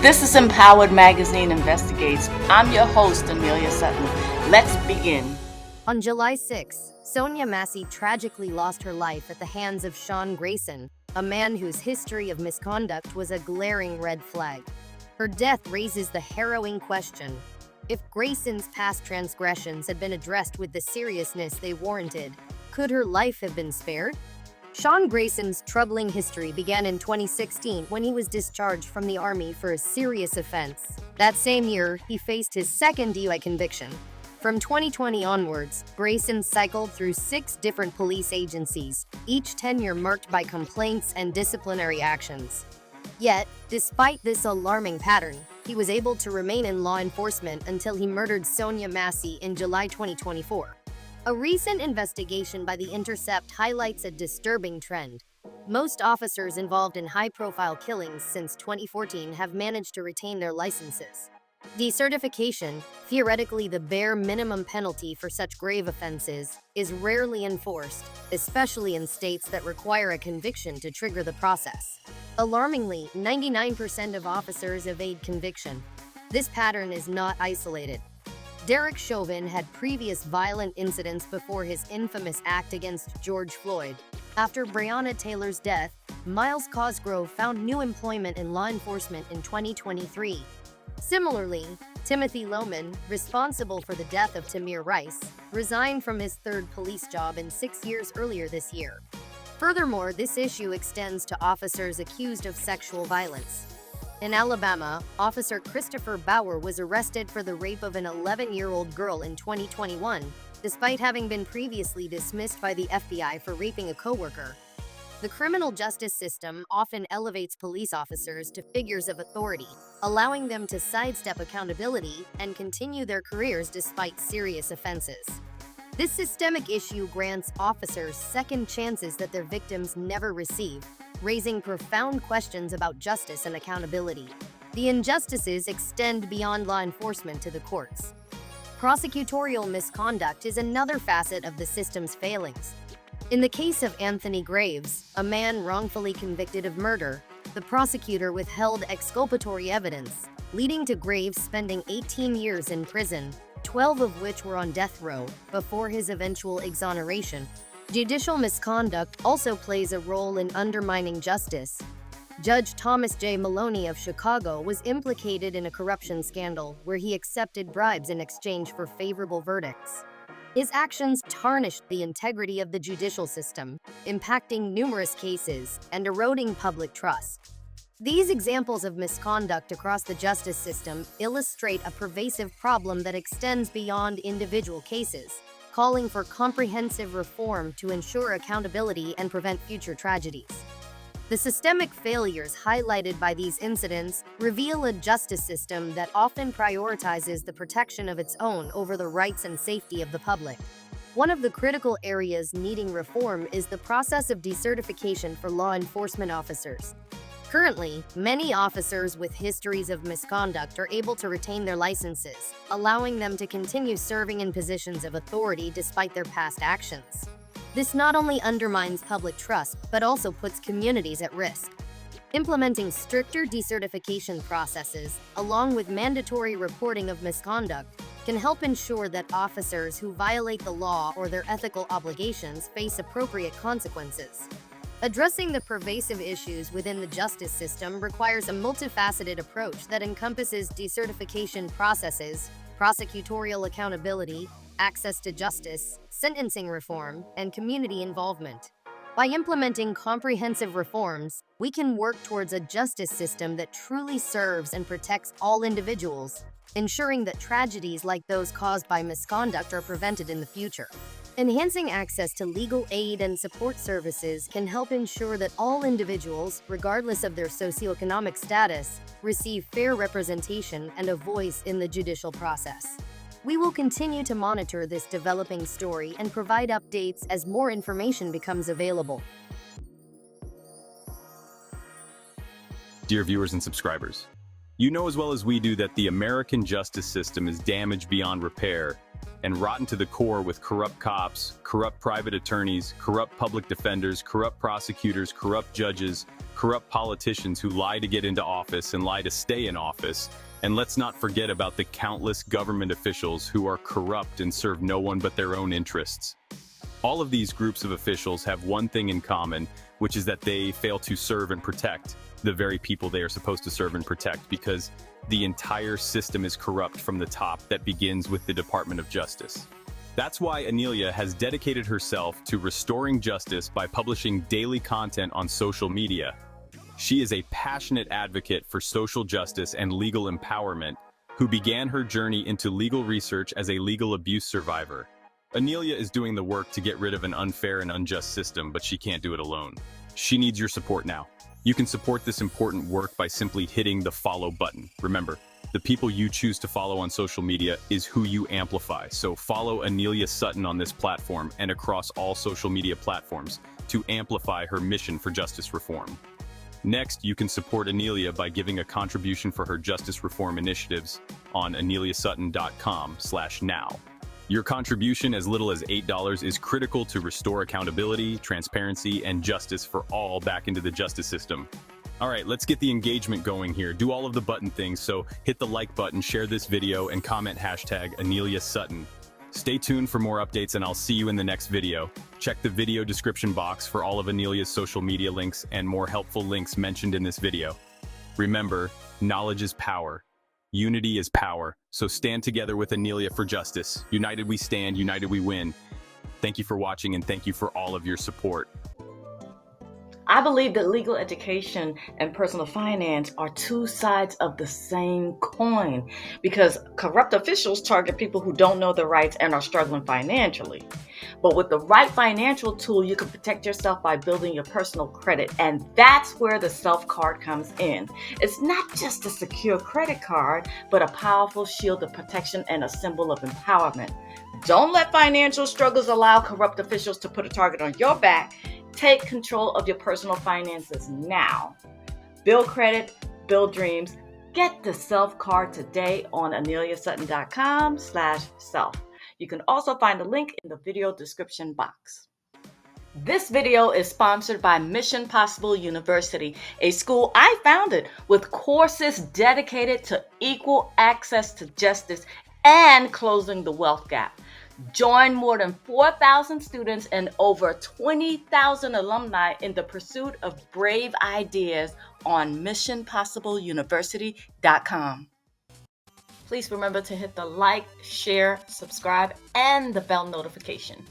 This is Empowered Magazine Investigates. I'm your host, Anelia Sutton. Let's begin. On July 6, Sonia Massey tragically lost her life at the hands of Sean Grayson, a man whose history of misconduct was a glaring red flag. Her death raises the harrowing question: if Grayson's past transgressions had been addressed with the seriousness they warranted, could her life have been spared? Sean Grayson's troubling history began in 2016 when he was discharged from the Army for a serious offense. That same year, he faced his second DUI conviction. From 2020 onwards, Grayson cycled through 6 different police agencies, each tenure marked by complaints and disciplinary actions. Yet, despite this alarming pattern, he was able to remain in law enforcement until he murdered Sonia Massey in July 2024. A recent investigation by The Intercept highlights a disturbing trend. Most officers involved in high-profile killings since 2014 have managed to retain their licenses. Decertification, theoretically the bare minimum penalty for such grave offenses, is rarely enforced, especially in states that require a conviction to trigger the process. Alarmingly, 99% of officers evade conviction. This pattern is not isolated. Derek Chauvin had previous violent incidents before his infamous act against George Floyd. After Breonna Taylor's death, Miles Cosgrove found new employment in law enforcement in 2023. Similarly, Timothy Loehmann, responsible for the death of Tamir Rice, resigned from his 3rd police job in 6 years earlier this year. Furthermore, this issue extends to officers accused of sexual violence. In Alabama, Officer Christopher Bauer was arrested for the rape of an 11-year-old girl in 2021, despite having been previously dismissed by the FBI for raping a coworker. The criminal justice system often elevates police officers to figures of authority, allowing them to sidestep accountability and continue their careers despite serious offenses. This systemic issue grants officers second chances that their victims never receive, raising profound questions about justice and accountability. The injustices extend beyond law enforcement to the courts. Prosecutorial misconduct is another facet of the system's failings. In the case of Anthony Graves, a man wrongfully convicted of murder, the prosecutor withheld exculpatory evidence, leading to Graves spending 18 years in prison, 12 of which were on death row, before his eventual exoneration. Judicial misconduct also plays a role in undermining justice. Judge Thomas J. Maloney of Chicago was implicated in a corruption scandal where he accepted bribes in exchange for favorable verdicts. His actions tarnished the integrity of the judicial system, impacting numerous cases and eroding public trust. These examples of misconduct across the justice system illustrate a pervasive problem that extends beyond individual cases, calling for comprehensive reform to ensure accountability and prevent future tragedies. The systemic failures highlighted by these incidents reveal a justice system that often prioritizes the protection of its own over the rights and safety of the public. One of the critical areas needing reform is the process of decertification for law enforcement officers. Currently, many officers with histories of misconduct are able to retain their licenses, allowing them to continue serving in positions of authority despite their past actions. This not only undermines public trust, but also puts communities at risk. Implementing stricter decertification processes, along with mandatory reporting of misconduct, can help ensure that officers who violate the law or their ethical obligations face appropriate consequences. Addressing the pervasive issues within the justice system requires a multifaceted approach that encompasses decertification processes, prosecutorial accountability, access to justice, sentencing reform, and community involvement. By implementing comprehensive reforms, we can work towards a justice system that truly serves and protects all individuals, ensuring that tragedies like those caused by misconduct are prevented in the future. Enhancing access to legal aid and support services can help ensure that all individuals, regardless of their socioeconomic status, receive fair representation and a voice in the judicial process. We will continue to monitor this developing story and provide updates as more information becomes available. Dear viewers and subscribers, you know as well as we do that the American justice system is damaged beyond repair and rotten to the core with corrupt cops, corrupt private attorneys, corrupt public defenders, corrupt prosecutors, corrupt judges, corrupt politicians who lie to get into office and lie to stay in office. And let's not forget about the countless government officials who are corrupt and serve no one but their own interests. All of these groups of officials have one thing in common, which is that they fail to serve and protect the very people they are supposed to serve and protect, because the entire system is corrupt from the top. That begins with the Department of Justice. That's why Anelia has dedicated herself to restoring justice by publishing daily content on social media. She is a passionate advocate for social justice and legal empowerment, who began her journey into legal research as a legal abuse survivor. Anelia is doing the work to get rid of an unfair and unjust system, but she can't do it alone. She needs your support now. You can support this important work by simply hitting the follow button. Remember, the people you choose to follow on social media is who you amplify. So follow Anelia Sutton on this platform and across all social media platforms to amplify her mission for justice reform. Next, you can support Anelia by giving a contribution for her justice reform initiatives on aneliasutton.com/now. Your contribution, as little as $8, is critical to restore accountability, transparency, and justice for all back into the justice system. All right, let's get the engagement going here. Do all of the button things, so hit the like button, share this video, and comment hashtag Anelia Sutton. Stay tuned for more updates, and I'll see you in the next video. Check the video description box for all of Anelia's social media links and more helpful links mentioned in this video. Remember, knowledge is power. Unity is power. So stand together with Anelia for justice. United we stand, united we win. Thank you for watching, and thank you for all of your support. I believe that legal education and personal finance are two sides of the same coin, because corrupt officials target people who don't know their rights and are struggling financially. But with the right financial tool, you can protect yourself by building your personal credit, and that's where the Self card comes in. It's not just a secure credit card, but a powerful shield of protection and a symbol of empowerment. Don't let financial struggles allow corrupt officials to put a target on your back. Take control of your personal finances now. Build credit, build dreams. Get the Self card today on aneliasutton.com/self. You can also find a link in the video description box. This video is sponsored by Mission Possible University, a school I founded with courses dedicated to equal access to justice and closing the wealth gap. Join more than 4,000 students and over 20,000 alumni in the pursuit of brave ideas on missionpossibleuniversity.com. Please remember to hit the like, share, subscribe, and the bell notification.